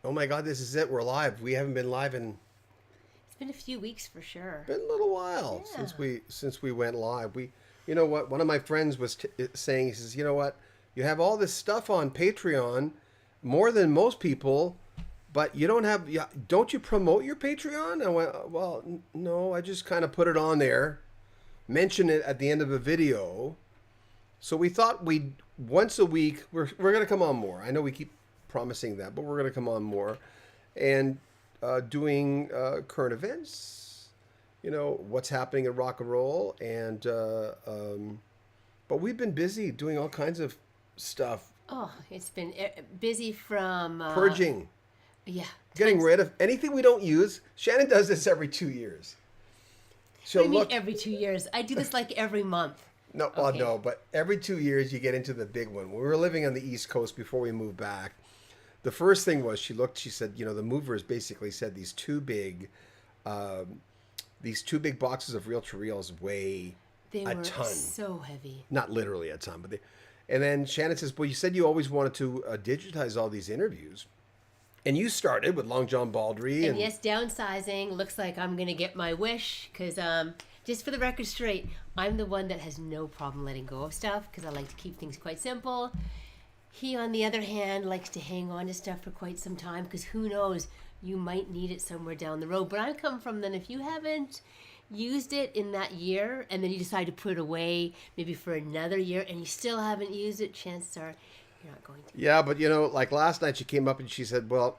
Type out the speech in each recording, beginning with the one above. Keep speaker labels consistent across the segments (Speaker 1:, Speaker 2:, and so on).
Speaker 1: Oh my God, this is it. We're live. We haven't been live in
Speaker 2: It's been a few weeks for sure.
Speaker 1: been a little while
Speaker 2: Yeah.
Speaker 1: since we went live. You know what? One of my friends was saying, he says, you know what? You have all this stuff on Patreon, more than most people, but you don't have. Don't you promote your Patreon? I went, well, no. I just kind of put it on there, mention it at the end of a video. So we thought we'd once a week. We're gonna come on more. I know we keep promising that, but we're gonna come on more, and doing current events. You know what's happening in rock and roll, and but we've been busy doing all kinds of stuff,
Speaker 2: Oh, it's been busy from
Speaker 1: purging,
Speaker 2: Yeah,
Speaker 1: getting
Speaker 2: tons.
Speaker 1: rid of anything we don't use. Shannon does this every 2 years.
Speaker 2: What
Speaker 1: So
Speaker 2: do you mean
Speaker 1: look,
Speaker 2: every 2 years? I do this like every month.
Speaker 1: no, well,
Speaker 2: Okay.
Speaker 1: no, but every 2 years you get into the big one. When we were living on the East Coast before we moved back, the first thing was she said, you know, the movers basically said these two big boxes of reel to reels weigh
Speaker 2: They
Speaker 1: a
Speaker 2: were
Speaker 1: ton.
Speaker 2: so heavy.
Speaker 1: Not literally a ton, but and then Shannon says, well, you said you always wanted to digitize all these interviews. And you started with Long John Baldry.
Speaker 2: And yes, downsizing looks like I'm gonna get my wish because just for the record straight, I'm the one that has no problem letting go of stuff because I like to keep things quite simple. He, on the other hand, likes to hang on to stuff for quite some time because who knows, you might need it somewhere down the road. But I come from then if you haven't used it in that year and then you decide to put it away maybe for another year and you still haven't used it, chances are you're not going to.
Speaker 1: Yeah, but you know, like last night she came up and she said, well,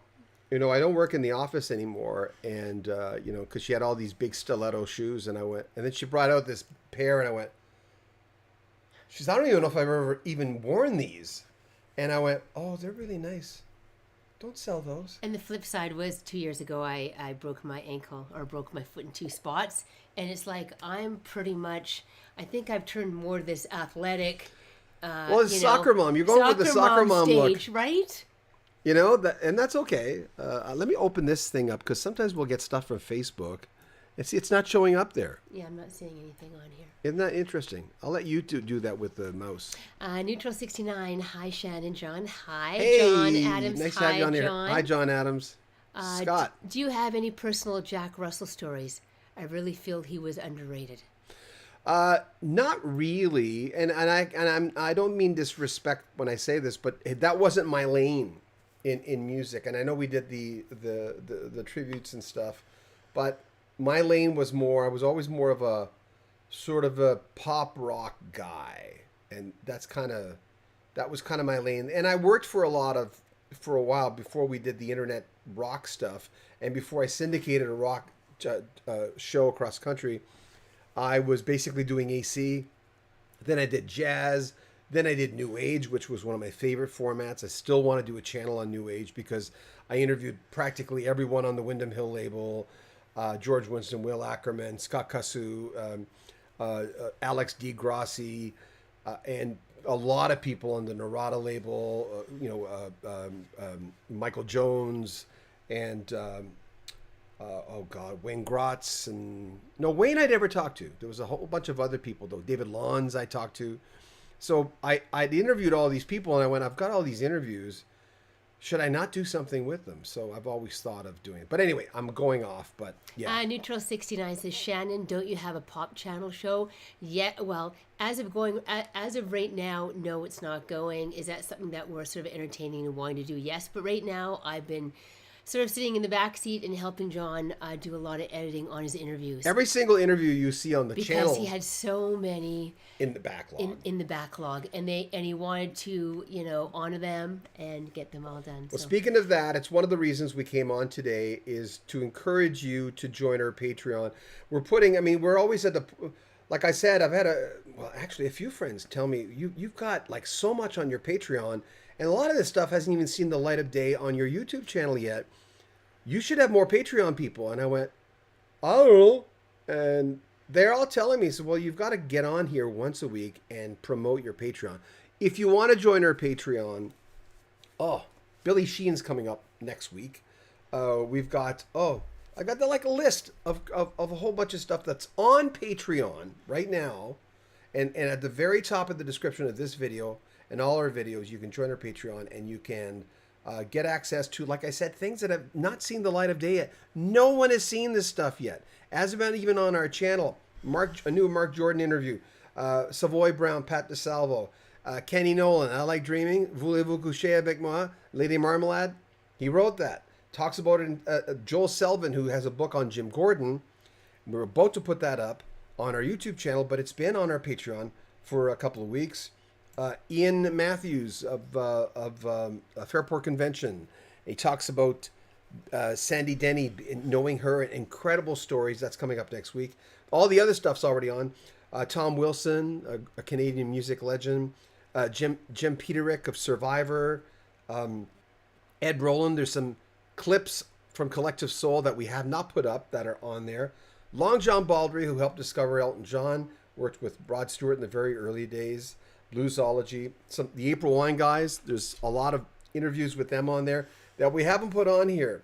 Speaker 1: you know, I don't work in the office anymore. And, you know, because she had all these big stiletto shoes. And I went, and then she brought out this pair and I went, she said, I don't even know if I've ever even worn these. And I went, oh, they're really nice. Don't sell those.
Speaker 2: And the flip side was 2 years ago, I broke my ankle or broke my foot in two spots. And it's like, I'm pretty much, I think I've turned more this athletic.
Speaker 1: Well, it's soccer mom. You're going with the soccer mom
Speaker 2: stage,
Speaker 1: look.
Speaker 2: right?
Speaker 1: You know, and that's okay. Let me open this thing up because sometimes we'll get stuff from Facebook. And see, it's not showing up there.
Speaker 2: Yeah, I'm not seeing anything on here.
Speaker 1: Isn't that interesting? I'll let you do that with the mouse.
Speaker 2: Neutral 69. Hi, Shannon, John. Hi,
Speaker 1: Hey,
Speaker 2: John Adams.
Speaker 1: nice to
Speaker 2: Hi,
Speaker 1: have you on here.
Speaker 2: John.
Speaker 1: Hi, John Adams. Scott.
Speaker 2: Do you have any personal Jack Russell stories? I really feel he was underrated.
Speaker 1: Not really, and I don't mean disrespect when I say this, but that wasn't my lane in music. And I know we did the tributes and stuff, but my lane was more. I was always more of a sort of a pop rock guy, and that was kind of my lane. And I worked for a while before we did the internet rock stuff, and before I syndicated a rock show across country. I was basically doing AC. Then I did jazz. Then I did New Age, which was one of my favorite formats. I still want to do a channel on New Age because I interviewed practically everyone on the Wyndham Hill label. George Winston, Will Ackerman, Scott Cassou, Alex DeGrassi, and a lot of people on the Narada label, Michael Jones, and Wayne Grotz. And no, Wayne I'd never talked to. There was a whole bunch of other people though. David Lawns I talked to. So I'd interviewed all these people and I went, I've got all these interviews. Should I not do something with them? So I've always thought of doing it. But anyway, I'm going off, but yeah.
Speaker 2: Neutral 69 says, Shannon, don't you have a pop channel show? Yeah, well, as of right now, no, it's not going. Is that something that we're sort of entertaining and wanting to do? Yes, but right now I've been sort of sitting in the back seat and helping John do a lot of editing on his interviews.
Speaker 1: Every single interview you see on the channel
Speaker 2: Because he had so many
Speaker 1: in the backlog.
Speaker 2: in the backlog, and he wanted to honor them and get them all done.
Speaker 1: Well,
Speaker 2: So.
Speaker 1: speaking of that, it's one of the reasons we came on today is to encourage you to join our Patreon. We're always at the, like I said, I've had a few friends tell me, you've got like so much on your Patreon, and a lot of this stuff hasn't even seen the light of day on your YouTube channel yet. You should have more Patreon people. And I went, I don't know. And they're all telling me, so, well, you've got to get on here once a week and promote your Patreon. If you want to join our Patreon, Billy Sheen's coming up next week. We've got, I got like a list of a whole bunch of stuff that's on Patreon right now. And at the very top of the description of this video and all our videos, you can join our Patreon and you can get access to, like I said, things that have not seen the light of day yet. No one has seen this stuff yet. As about even on our channel, a new Mark Jordan interview, Savoy Brown, Pat DeSalvo, Kenny Nolan, I Like Dreaming, Voulez-vous coucher avec moi, Lady Marmalade. He wrote that. Talks about it. Joel Selvin, who has a book on Jim Gordon. We're about to put that up on our YouTube channel, but it's been on our Patreon for a couple of weeks. Ian Matthews of Fairport Convention. He talks about Sandy Denny, knowing her, incredible stories. That's coming up next week. All the other stuff's already on. Tom Wilson, a Canadian music legend. Jim Peterick of Survivor. Ed Roland. There's some clips from Collective Soul that we have not put up that are on there. Long John Baldry, who helped discover Elton John, worked with Rod Stewart in the very early days. Bluesology, the April Wine guys. There's a lot of interviews with them on there that we haven't put on here,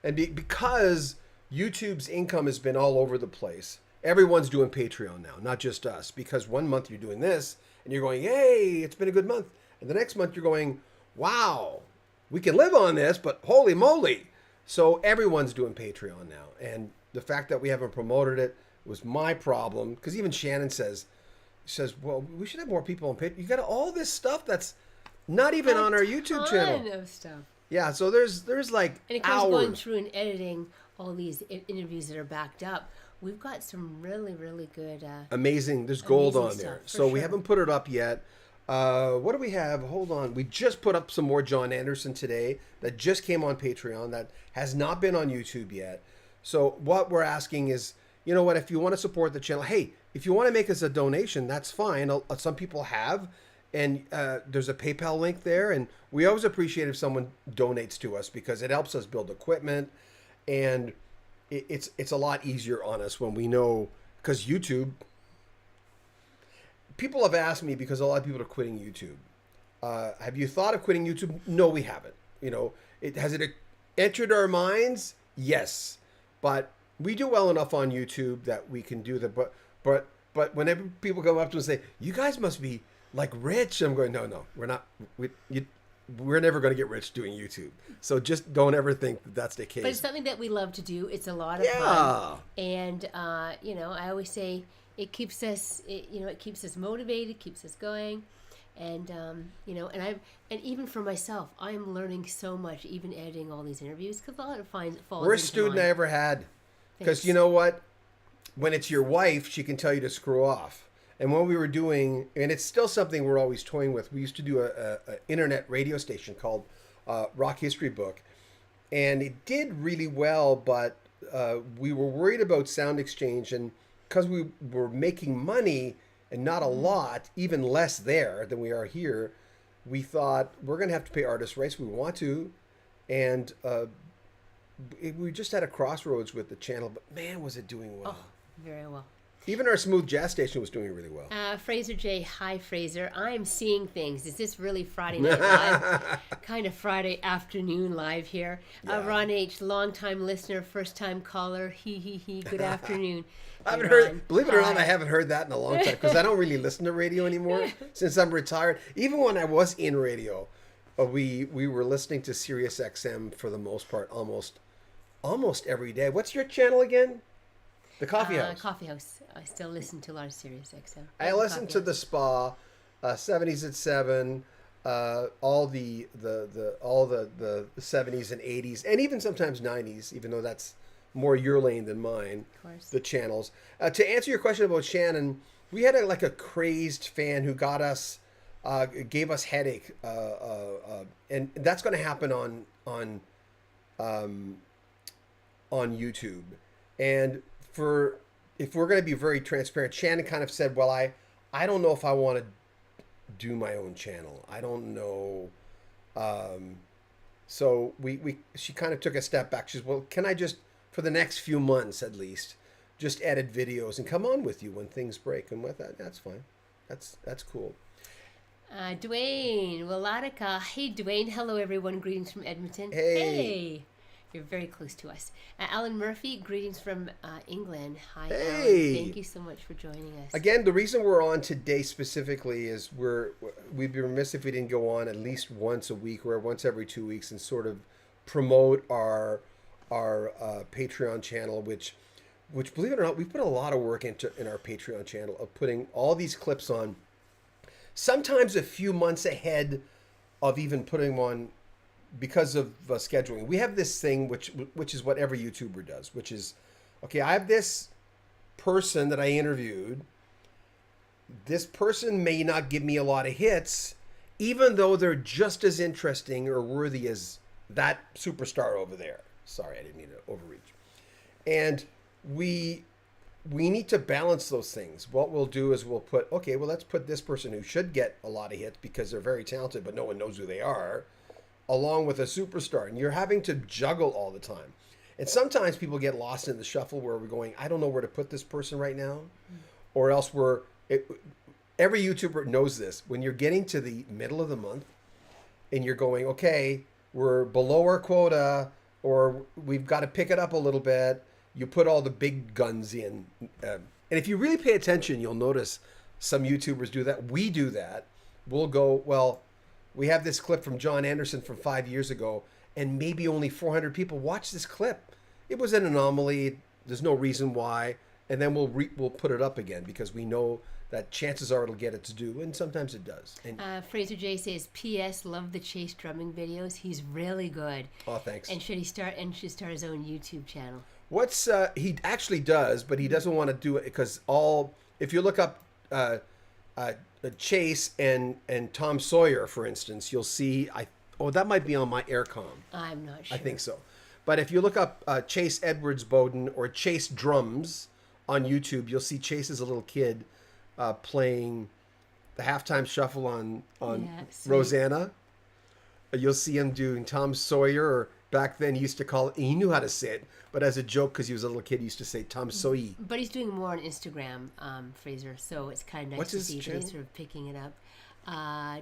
Speaker 1: and because YouTube's income has been all over the place, everyone's doing Patreon now, not just us. Because one month you're doing this and you're going, "Hey, it's been a good month," and the next month you're going, "Wow, we can live on this," but holy moly! So everyone's doing Patreon now, and the fact that we haven't promoted it was my problem. Because even Shannon says, well, we should have more people on Patreon. You got all this stuff that's not even on our YouTube channel.
Speaker 2: Of stuff.
Speaker 1: Yeah, so there's like
Speaker 2: and it comes going through and editing all these interviews that are backed up. We've got some really, really good.
Speaker 1: Amazing. There's gold on
Speaker 2: stuff,
Speaker 1: there.
Speaker 2: for
Speaker 1: So we
Speaker 2: sure.
Speaker 1: haven't put it up yet. What do we have? Hold on. We just put up some more John Anderson today that just came on Patreon that has not been on YouTube yet. So what we're asking is, you know what, if you want to support the channel, hey, if you want to make us a donation, that's fine. Some people have, and there's a PayPal link there, and we always appreciate if someone donates to us because it helps us build equipment, and it's a lot easier on us when we know, because YouTube, people have asked me, because a lot of people are quitting YouTube. Have you thought of quitting YouTube? No, we haven't. You know, has it entered our minds? Yes, but we do well enough on YouTube that we can do that. But whenever people come up to us and say, "You guys must be like rich," I'm going, no, we're not. We're never going to get rich doing YouTube. So just don't ever think that that's the case.
Speaker 2: But it's something that we love to do. It's a lot of
Speaker 1: Yeah.
Speaker 2: fun. And, I always say it keeps us, it keeps us motivated, keeps us going. And, and even for myself, I'm learning so much, even editing all these interviews, because a lot of falls
Speaker 1: Worst
Speaker 2: into
Speaker 1: student
Speaker 2: line.
Speaker 1: I ever had. Because
Speaker 2: Thanks.
Speaker 1: you know what? When it's your wife, she can tell you to screw off. And when we were doing, and it's still something we're always toying with, we used to do a internet radio station called Rock History Book. And it did really well, but we were worried about sound exchange. And because we were making money and not a lot, even less there than we are here, we thought we're going to have to pay artist rights. We want to. And we just had a crossroads with the channel, but man, was it doing well.
Speaker 2: Oh, very well.
Speaker 1: Even our smooth jazz station was doing really well.
Speaker 2: Fraser J. Hi, Fraser. I'm seeing things. Is this really Friday Night Live? Kind of Friday afternoon live here.
Speaker 1: Yeah.
Speaker 2: Ron H., long-time listener, first-time caller. He. Good afternoon.
Speaker 1: I haven't
Speaker 2: Hey, Ron.
Speaker 1: heard, believe it or not,
Speaker 2: Hi.
Speaker 1: I haven't heard that in a long time because I don't really listen to radio anymore since I'm retired. Even when I was in radio, we were listening to Sirius XM for the most part, almost every day. What's your channel again? The Coffee House.
Speaker 2: Coffee House. I still listen to a lot of Sirius XM.
Speaker 1: I listen to the Spa, 70s at 7, all the 70s and 80s, and even sometimes 90s, even though that's more your lane than mine.
Speaker 2: Of course.
Speaker 1: The channels. To answer your question about Shannon, we had a crazed fan who got us, gave us headache, and that's going to happen on YouTube. And if we're going to be very transparent, Shannon kind of said, well, I don't know if I want to do my own channel. I don't know. So she kind of took a step back. She said, well, can I just, for the next few months at least, just edit videos and come on with you when things break? And with that, that's fine. That's cool.
Speaker 2: Dwayne Wilatica. Hey, Dwayne. Hello, everyone. Greetings from Edmonton.
Speaker 1: Hey.
Speaker 2: Hey. You're very close to us. Alan Murphy, greetings from England. Hi,
Speaker 1: Hey.
Speaker 2: Alan. Thank you so much for joining us.
Speaker 1: Again, the reason we're on today specifically is we'd be remiss if we didn't go on at least once a week or once every 2 weeks and sort of promote our Patreon channel, which believe it or not, we put a lot of work into in our Patreon channel of putting all these clips on, sometimes a few months ahead of even putting them on because of scheduling. We have this thing which is what every YouTuber does, which is, okay, I have this person that I interviewed. This person may not give me a lot of hits, even though they're just as interesting or worthy as that superstar over there. Sorry, I didn't mean to overreach. And we need to balance those things. What we'll do is we'll put, okay, well, let's put this person who should get a lot of hits because they're very talented, but no one knows who they are, along with a superstar. And you're having to juggle all the time. And sometimes people get lost in the shuffle where we're going, I don't know where to put this person right now. Or else every YouTuber knows this. When you're getting to the middle of the month and you're going, okay, we're below our quota, or we've got to pick it up a little bit, you put all the big guns in. And if you really pay attention, you'll notice some YouTubers do that. We do that. We'll go, well, we have this clip from John Anderson from 5 years ago, and maybe only 400 people watch this clip. It was an anomaly. There's no reason why. And then we'll put it up again because we know that chances are it'll get its due, and sometimes it does. And
Speaker 2: Fraser J says, P.S. Love the Chase drumming videos. He's really good.
Speaker 1: oh, thanks.
Speaker 2: And should start his own YouTube channel?
Speaker 1: What's he actually does, but he doesn't want to do it because if you look up Chase and Tom Sawyer, for instance, you'll see that might be on my Aircom.
Speaker 2: I'm not sure.
Speaker 1: I think so. But if you look up Chase Edwards Bowden or Chase Drums on YouTube, you'll see Chase as a little kid playing the halftime shuffle on Rosanna. You'll see him doing Tom Sawyer, or back then he used to call it, he knew how to say it, but as a joke because he was a little kid, he used to say Tom Sawyer.
Speaker 2: But he's doing more on Instagram, Fraser, so it's kind of nice
Speaker 1: What's
Speaker 2: to
Speaker 1: his
Speaker 2: see that
Speaker 1: channel?
Speaker 2: he's sort of picking it up.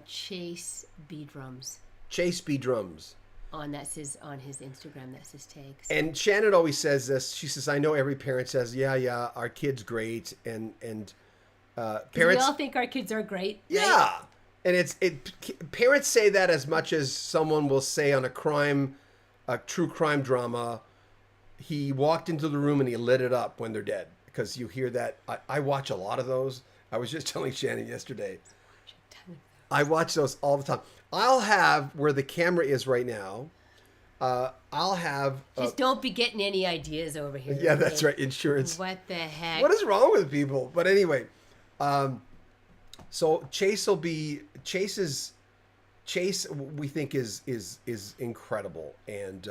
Speaker 2: Chase B Drums.
Speaker 1: Chase B Drums.
Speaker 2: On his Instagram, that's his tag. So.
Speaker 1: And Shannon always says this. She says, I know every parent says, yeah, our kid's great. And parents...
Speaker 2: We all think our kids are great. Right?
Speaker 1: Yeah. And parents say that as much as someone will say on a true crime drama, he walked into the room and he lit it up when they're dead. Because you hear that. I watch a lot of those. I was just telling Shannon yesterday. I watch those all the time. I'll have, where the camera is right now, I'll have...
Speaker 2: Just don't be getting any ideas over here.
Speaker 1: Yeah,
Speaker 2: okay?
Speaker 1: that's right. Insurance.
Speaker 2: What the heck?
Speaker 1: What is wrong with people? But anyway, so Chase we think is incredible, and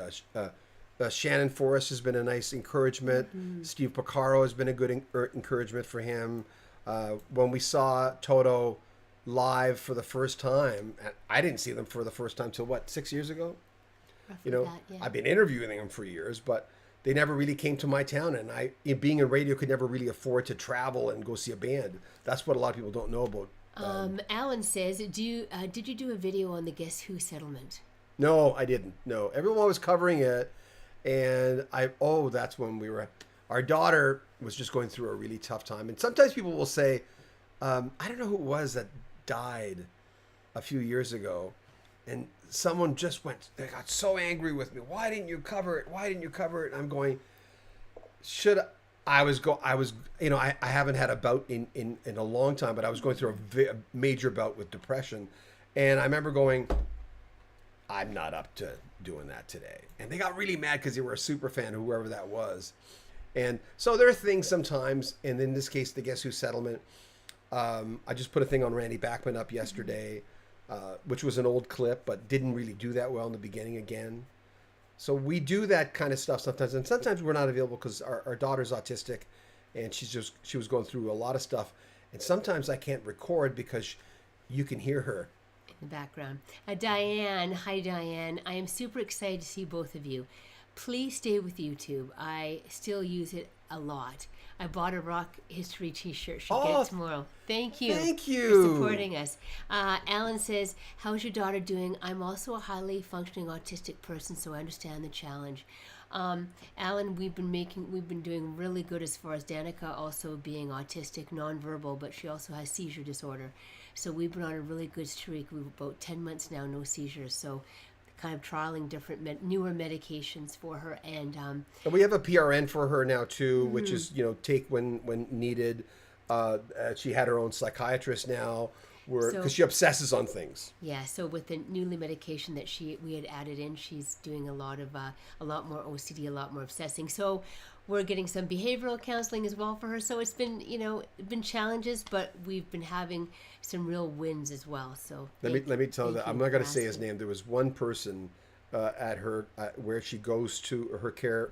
Speaker 1: Shannon Forrest has been a nice encouragement. Mm-hmm. Steve Porcaro has been a good encouragement for him. When we saw Toto live for the first time, and I didn't see them for the first time till 6 years ago?
Speaker 2: Roughly
Speaker 1: that,
Speaker 2: yeah.
Speaker 1: I've been interviewing them for years, but they never really came to my town, and being in radio, could never really afford to travel and go see a band. That's what a lot of people don't know about.
Speaker 2: Alan says, did you do a video on the Guess Who settlement?
Speaker 1: No, I didn't. No, everyone was covering it, and that's when our daughter was just going through a really tough time. And sometimes people will say, I don't know who it was that died a few years ago, and someone they got so angry with me. Why didn't you cover it? Why didn't you cover it? And I'm going, I haven't had a bout in a long time, but I was going through a major bout with depression. And I remember going, I'm not up to doing that today. And they got really mad because they were a super fan of whoever that was. And so there are things sometimes, and in this case, the Guess Who settlement, I just put a thing on Randy Bachman up yesterday, which was an old clip, but didn't really do that well in the beginning again. So we do that kind of stuff sometimes, and sometimes we're not available because our daughter's autistic, and she was going through a lot of stuff, and sometimes I can't record because you can hear her
Speaker 2: in the background. Diane, hi Diane. I am super excited to see both of you. please stay with YouTube. I still use it a lot. I bought a Rock History t-shirt. She'll get it tomorrow. Thank you.
Speaker 1: Thank you.
Speaker 2: For supporting us. Alan says, how's your daughter doing? I'm also a highly functioning autistic person, so I understand the challenge. Alan, we've been doing really good as far as Danica also being autistic, nonverbal, but she also has seizure disorder. So we've been on a really good streak. We've about 10 months now, no seizures. So kind of trialing different newer medications for her, and
Speaker 1: we have a PRN for her now too, which is take when needed. She had her own psychiatrist now, because she obsesses on things.
Speaker 2: Yeah, so with the newly medication that we had added in, she's doing a lot more OCD, a lot more obsessing. So we're getting some behavioral counseling as well for her. So it's been been challenges, but we've been having some real wins as well. So
Speaker 1: let me tell you that I'm not going to say his name. There was one person at her where she goes to her care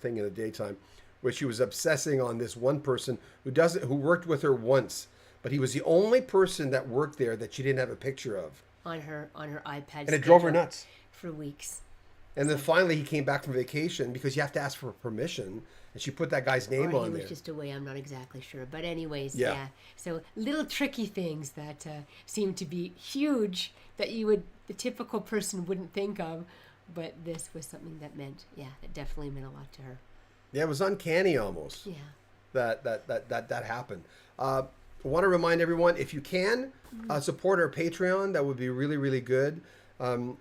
Speaker 1: thing in the daytime, where she was obsessing on this one person who worked with her once, but he was the only person that worked there that she didn't have a picture of
Speaker 2: on her iPad,
Speaker 1: and it drove her nuts
Speaker 2: for weeks.
Speaker 1: And then finally he came back from vacation, because you have to ask for permission, and she put that guy's name on there. He was
Speaker 2: just away, I'm not exactly sure. But anyways, yeah. So little tricky things that seem to be huge that the typical person wouldn't think of, but this was something that it definitely meant a lot to her.
Speaker 1: Yeah, it was uncanny almost.
Speaker 2: Yeah.
Speaker 1: That happened. I want to remind everyone, if you can, support our Patreon. That would be really, really good. And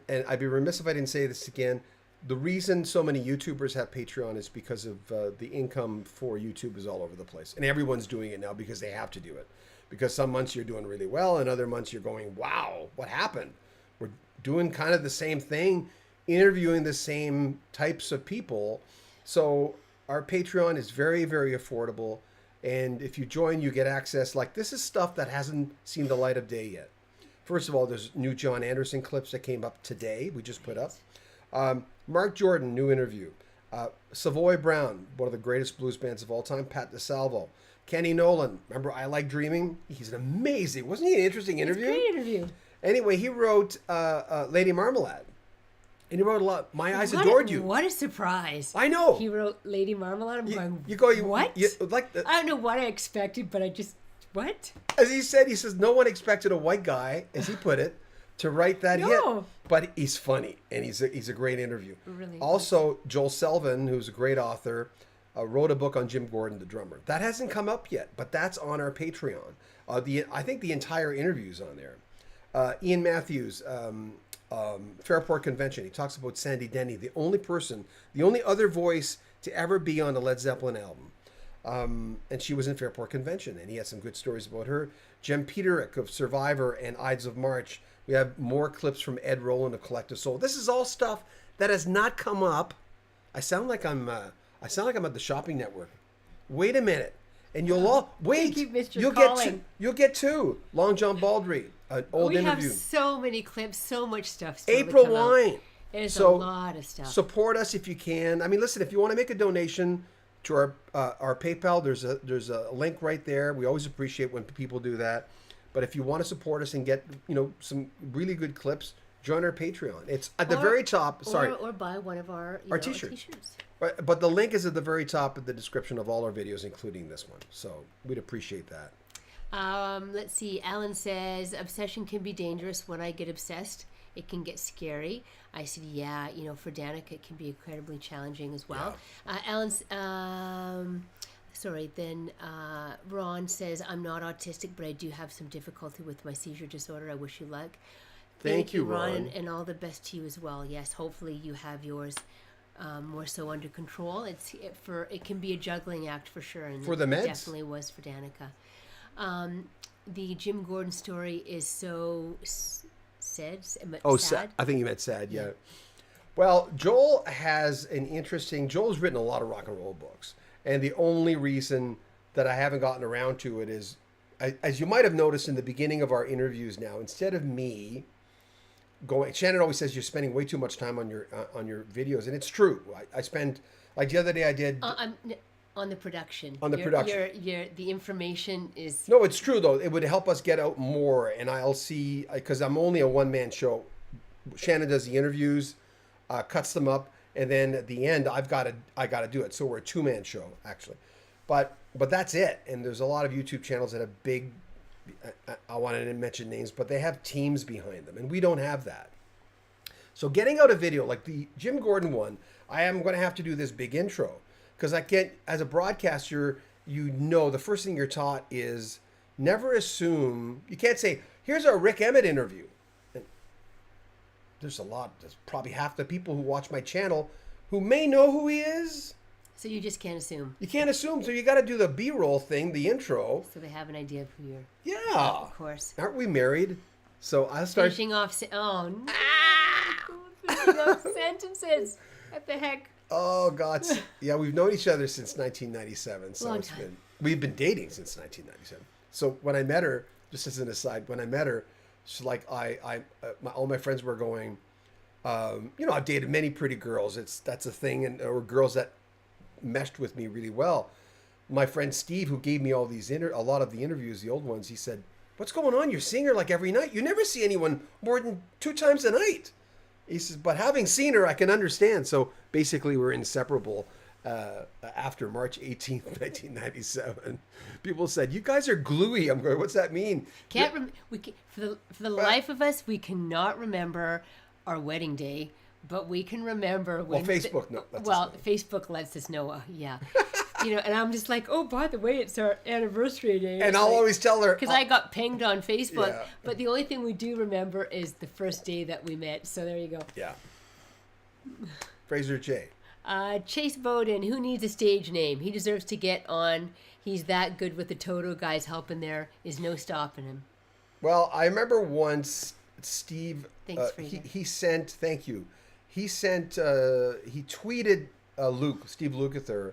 Speaker 1: I'd be remiss if I didn't say this again. The reason so many YouTubers have Patreon is because of the income for YouTube is all over the place. And everyone's doing it now because they have to do it. Because some months you're doing really well, and other months you're going, wow, what happened? We're doing kind of the same thing, interviewing the same types of people. So our Patreon is very, very affordable. And if you join, you get access. Like, this is stuff that hasn't seen the light of day yet. First of all, there's new John Anderson clips that came up today. We just put up. Mark Jordan, new interview. Savoy Brown, one of the greatest blues bands of all time. Pat DeSalvo. Kenny Nolan. Remember I Like Dreaming? He's an amazing. Wasn't he an interesting interview?
Speaker 2: It's a great interview.
Speaker 1: Anyway, he wrote Lady Marmalade. And he wrote a lot. My Eyes Adored You.
Speaker 2: What a surprise.
Speaker 1: I know.
Speaker 2: He wrote Lady Marmalade. I'm going, what?
Speaker 1: I
Speaker 2: don't know what I expected, but I just... What?
Speaker 1: As he says, no one expected a white guy, as he put it, to write that hit. But he's funny, and he's a great interview.
Speaker 2: Really
Speaker 1: also, Joel Selvin, who's a great author, wrote a book on Jim Gordon, the drummer. That hasn't come up yet, but that's on our Patreon. I think the entire interview's on there. Ian Matthews, Fairport Convention. He talks about Sandy Denny, the only other voice to ever be on a Led Zeppelin album. And she was in Fairport Convention, and he had some good stories about her. Jem Peterick of Survivor and Ides of March. We have more clips from Ed Roland of Collective Soul. This is all stuff that has not come up. I sound like I'm at the Shopping Network. Wait a minute, and you'll all wait. You'll get two. Long John Baldry, an old interview.
Speaker 2: We have so many clips, so much stuff.
Speaker 1: April Wine.
Speaker 2: There's a lot of stuff.
Speaker 1: Support us if you can. I mean, listen, if you want to make a donation to our PayPal, there's a link right there. We always appreciate when people do that. But if you want to support us and get some really good clips, join our Patreon. It's at the very top.
Speaker 2: Or buy one of our t-shirts.
Speaker 1: But the link is at the very top of the description of all our videos, including this one. So we'd appreciate that.
Speaker 2: Let's see. Alan says, obsession can be dangerous. When I get obsessed, it can get scary. I said, yeah, for Danica, it can be incredibly challenging as well. Yeah. Alan's, then Ron says, I'm not autistic, but I do have some difficulty with my seizure disorder. I wish you luck.
Speaker 1: Thank you,
Speaker 2: Ron. And all the best to you as well. Yes, hopefully you have yours more so under control. It can be a juggling act for sure. And
Speaker 1: for the meds?
Speaker 2: It definitely was for Danica. The Jim Gordon story is so... sad.
Speaker 1: I think you meant sad, yeah. Well, Joel's written a lot of rock and roll books. And the only reason that I haven't gotten around to it is, as you might have noticed in the beginning of our interviews now, instead of me going, Shannon always says you're spending way too much time on your videos. And it's true. I spend, like the other day I did...
Speaker 2: on the production.
Speaker 1: On the production.
Speaker 2: The information is...
Speaker 1: No, it's true, though. It would help us get out more, and I'll see... Because I'm only a one-man show. Shannon does the interviews, cuts them up, and then at the end I got to do it. So we're a 2-man show actually, but that's it. And there's a lot of YouTube channels that have big. I wanted to mention names, but they have teams behind them, and we don't have that. So getting out a video like the Jim Gordon one, I am going to have to do this big intro because I can't, as a broadcaster, the first thing you're taught is never assume. You can't say, here's our Rick Emmett interview. And there's probably half the people who watch my channel who may know who he is.
Speaker 2: So you just can't assume.
Speaker 1: You can't assume. So you got to do the B-roll thing, the intro.
Speaker 2: So they have an idea of who you're.
Speaker 1: Yeah.
Speaker 2: Of course.
Speaker 1: Aren't we married? So I'll start.
Speaker 2: Finishing off. Oh, no. Finishing off sentences. What the heck?
Speaker 1: Oh, God. Yeah, we've known each other since 1997. So
Speaker 2: Long time.
Speaker 1: We've been dating since 1997. So when I met her, just as an aside, when I met her, she's like, all my friends were going, I've dated many pretty girls. That's a thing. Or girls that meshed with me really well. My friend Steve, who gave me all these a lot of the interviews, the old ones, he said, "What's going on? You're seeing her like every night. You never see anyone more than 2 times a night." He says, "But having seen her, I can understand." So basically, we're inseparable. After March 18th, 1997, people said, "You guys are gluey." I'm going, "What's that mean?"
Speaker 2: For the life of us, we cannot remember our wedding day. But we can remember when
Speaker 1: Facebook
Speaker 2: Facebook lets us know. Yeah, and I'm just like, oh, by the way, it's our anniversary day.
Speaker 1: And I'll always tell her
Speaker 2: because I got pinged on Facebook.
Speaker 1: Yeah.
Speaker 2: But the only thing we do remember is the first day that we met. So there you go.
Speaker 1: Yeah. Fraser J.
Speaker 2: Chase Bowden, who needs a stage name? He deserves to get on. He's that good with the Toto guys helping there. Is no stopping him.
Speaker 1: Well, I remember once Steve.
Speaker 2: Thanks, Fraser.
Speaker 1: He sent. Thank you. He sent. He tweeted Steve Lukather.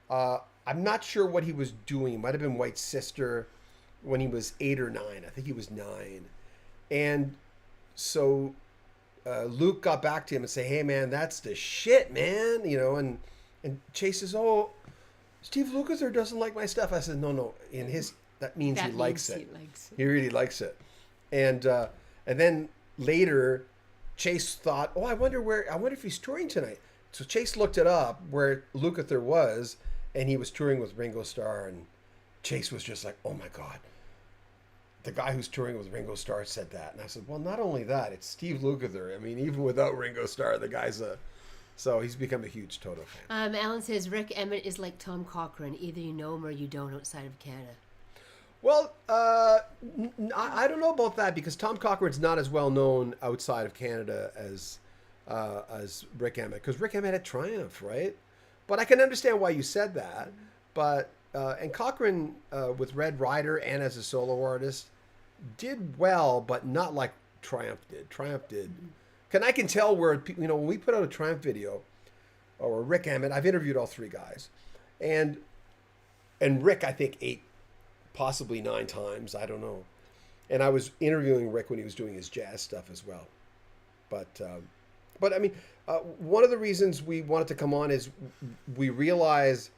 Speaker 1: I'm not sure what he was doing. It might have been White Sister when he was 8 or 9. I think he was 9. And so Luke got back to him and said, "Hey man, that's the shit, man." And Chase says, "Oh, Steve Lukather doesn't like my stuff." I said, "No. That means he likes it. He really likes it." And then later, Chase thought, "Oh, I wonder if he's touring tonight." So Chase looked it up where Lukather was, and he was touring with Ringo Starr. And Chase was just like, "Oh my God, the guy who's touring with Ringo Starr said that." And I said, "Well, not only that, it's Steve Lukather. I mean, even without Ringo Starr, the guy's so he's become a huge Toto fan."
Speaker 2: Alan says Rick Emmett is like Tom Cochrane. Either you know him or you don't outside of Canada.
Speaker 1: Well, I don't know about that because Tom Cochrane's not as well known outside of Canada as Rick Emmett, because Rick Emmett had Triumph, right? But I can understand why you said that. But and Cochrane with Red Rider and as a solo artist did well, but not like Triumph did. Triumph did. I can tell where when we put out a Triumph video or Rick Emmett, I've interviewed all 3 guys, and Rick I think 8. Possibly 9 times, I don't know. And I was interviewing Rick when he was doing his jazz stuff as well. But I mean, one of the reasons we wanted to come on is we realize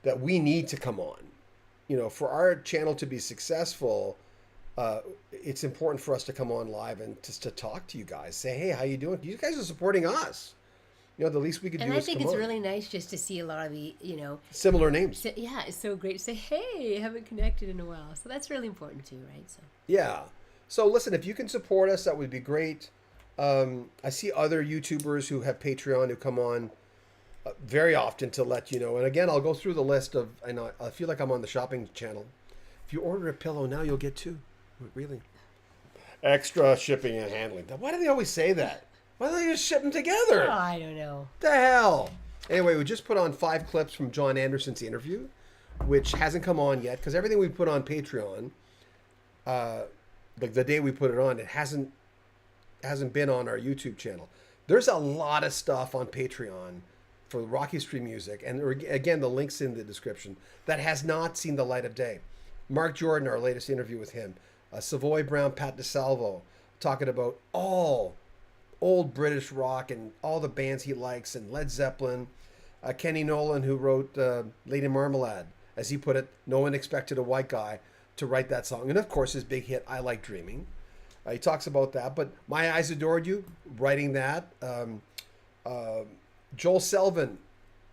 Speaker 1: that we need to come on. For our channel to be successful, it's important for us to come on live and just to talk to you guys. Say, "Hey, how you doing? You guys are supporting us." The least we could do is come on.
Speaker 2: And I think it's really nice just to see a lot of the,
Speaker 1: similar names.
Speaker 2: Yeah, it's so great to say, "Hey, haven't connected in a while." So that's really important too, right? So.
Speaker 1: Yeah. So listen, if you can support us, that would be great. I see other YouTubers who have Patreon who come on very often to let you know. And again, I'll go through the list of. I feel like I'm on the shopping channel. If you order a pillow now, you'll get 2. Really. Extra shipping and handling. Why do they always say that? Why don't they just ship them together?
Speaker 2: Oh, I don't know.
Speaker 1: The hell? Anyway, we just put on 5 clips from John Anderson's interview, which hasn't come on yet, because everything we put on Patreon, like the day we put it on, it hasn't been on our YouTube channel. There's a lot of stuff on Patreon for Rocky Street Music, and again, the link's in the description, that has not seen the light of day. Mark Jordan, our latest interview with him, Savoy Brown, Pat DeSalvo, talking about all old British rock and all the bands he likes, and Led Zeppelin. Kenny Nolan, who wrote Lady Marmalade, as he put it, no one expected a white guy to write that song. And of course, his big hit, I Like Dreaming. He talks about that. But My Eyes Adored You, writing that. Joel Selvin,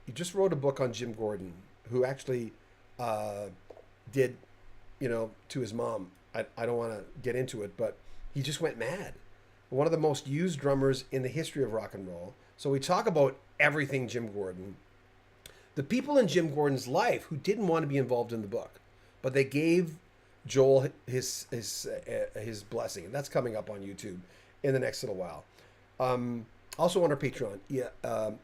Speaker 1: he just wrote a book on Jim Gordon, who actually did, to his mom. I don't want to get into it, but he just went mad. One of the most used drummers in the history of rock and roll. So we talk about everything Jim Gordon. The people in Jim Gordon's life who didn't want to be involved in the book, but they gave Joel his blessing, and that's coming up on YouTube in the next little while. Also on our Patreon,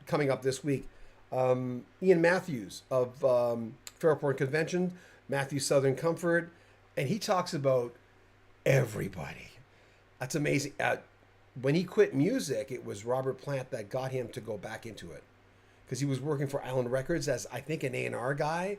Speaker 1: coming up this week, Ian Matthews of Fairport Convention, Matthews Southern Comfort, and he talks about everybody. That's amazing. When he quit music, it was Robert Plant that got him to go back into it, because he was working for Island Records as, I think, an A&R guy.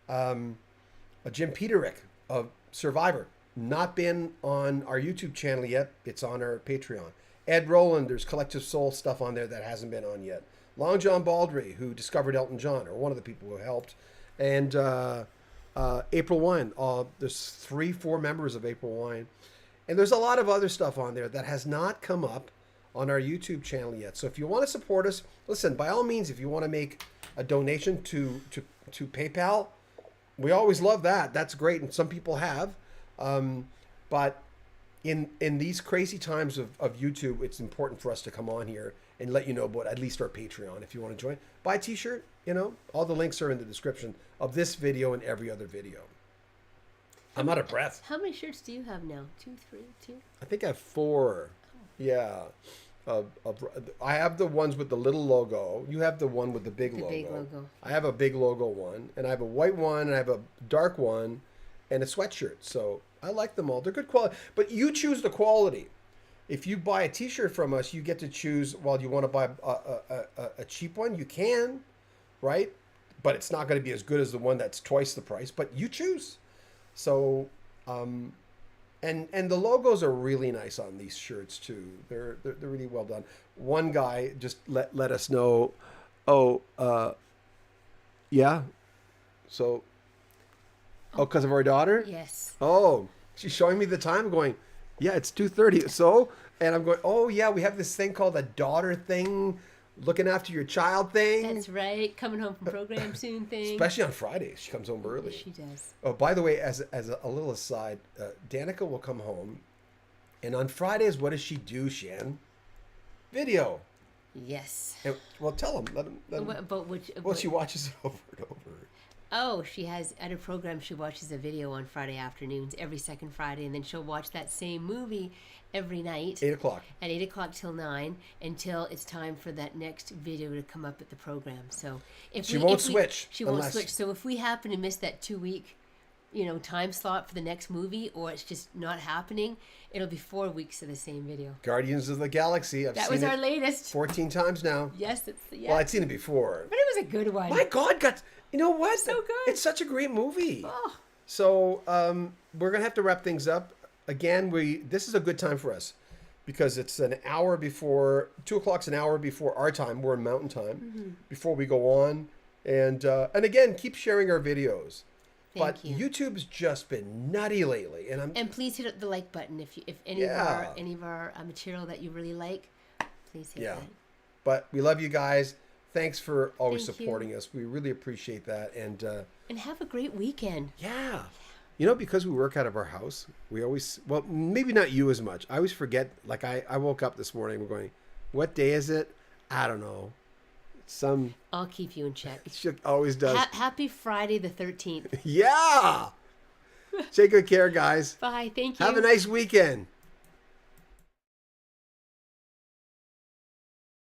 Speaker 1: Jim Peterick of Survivor, not been on our YouTube channel yet. It's on our Patreon. Ed Roland, there's Collective Soul stuff on there that hasn't been on yet. Long John Baldry, who discovered Elton John, or one of the people who helped. And April Wine. There's 3-4 members of April Wine. And there's a lot of other stuff on there that has not come up on our YouTube channel yet. So if you want to support us, listen, by all means, if you want to make a donation to PayPal, we always love that. That's great. And some people have. But in these crazy times of YouTube, it's important for us to come on here and let you know about at least our Patreon. If you want to join, buy a t-shirt, all the links are in the description of this video and every other video. I'm out of breath.
Speaker 2: How many shirts do you have now? 2, 3, 2?
Speaker 1: I think I have 4. Yeah. I have the ones with the little logo. You have the one with the big logo.
Speaker 2: Big logo.
Speaker 1: I have a big logo one, and I have a white one, and I have a dark one, and a sweatshirt. So I like them all. They're good quality. But you choose the quality. If you buy a t-shirt from us, you get to choose, you want to buy a cheap one, you can, right? But it's not going to be as good as the one that's twice the price, but you choose. So, and the logos are really nice on these shirts too. They're really well done. One guy just let us know, yeah. So, because of our daughter?
Speaker 2: Yes.
Speaker 1: Oh, she's showing me the time, going, yeah, it's 2:30. So, and I'm going, oh yeah, we have this thing called a daughter thing, looking after your child thing.
Speaker 2: That's right. Coming home from program soon thing.
Speaker 1: Especially on Fridays, she comes home early.
Speaker 2: She does.
Speaker 1: Oh, by the way, as a little aside, Danica will come home, and on Fridays, what does she do, Shan? Video.
Speaker 2: Yes.
Speaker 1: And, well, tell them. Let them.
Speaker 2: But which?
Speaker 1: Well, she watches it over and over.
Speaker 2: Oh, she has at her program. She watches a video on Friday afternoons, every second Friday, and then she'll watch that same movie every night.
Speaker 1: 8 o'clock.
Speaker 2: At 8 o'clock till 9, until it's time for that next video to come up at the program. So if
Speaker 1: She won't switch.
Speaker 2: She won't switch. So if we happen to miss that 2-week, time slot for the next movie, or it's just not happening, it'll be 4 weeks of the same video.
Speaker 1: Guardians of the Galaxy. I've
Speaker 2: That
Speaker 1: seen
Speaker 2: was our
Speaker 1: it
Speaker 2: latest.
Speaker 1: 14 times now.
Speaker 2: Yes, yeah.
Speaker 1: Well, I'd seen it before.
Speaker 2: But it was a good one.
Speaker 1: My God, you know what?
Speaker 2: So good.
Speaker 1: It's such a great movie.
Speaker 2: Oh.
Speaker 1: So we're gonna have to wrap things up. Again, this is a good time for us because it's an hour before 2 o'clock's an hour before our time. We're in Mountain Time before we go on, and again, keep sharing our videos.
Speaker 2: Thank you.
Speaker 1: YouTube's just been nutty lately,
Speaker 2: and please hit the like button if any of our material that you really like, please hit that.
Speaker 1: But we love you guys. Thanks for always
Speaker 2: Thank
Speaker 1: supporting us. We really appreciate that, and
Speaker 2: have a great weekend.
Speaker 1: Yeah. Because we work out of our house, we always, well, maybe not you as much. I always forget, like I woke up this morning, we're going, what day is it? I don't know.
Speaker 2: I'll keep you in check.
Speaker 1: She always does.
Speaker 2: Happy Friday the 13th.
Speaker 1: Yeah. Take good care, guys.
Speaker 2: Bye. Thank you.
Speaker 1: Have a nice weekend.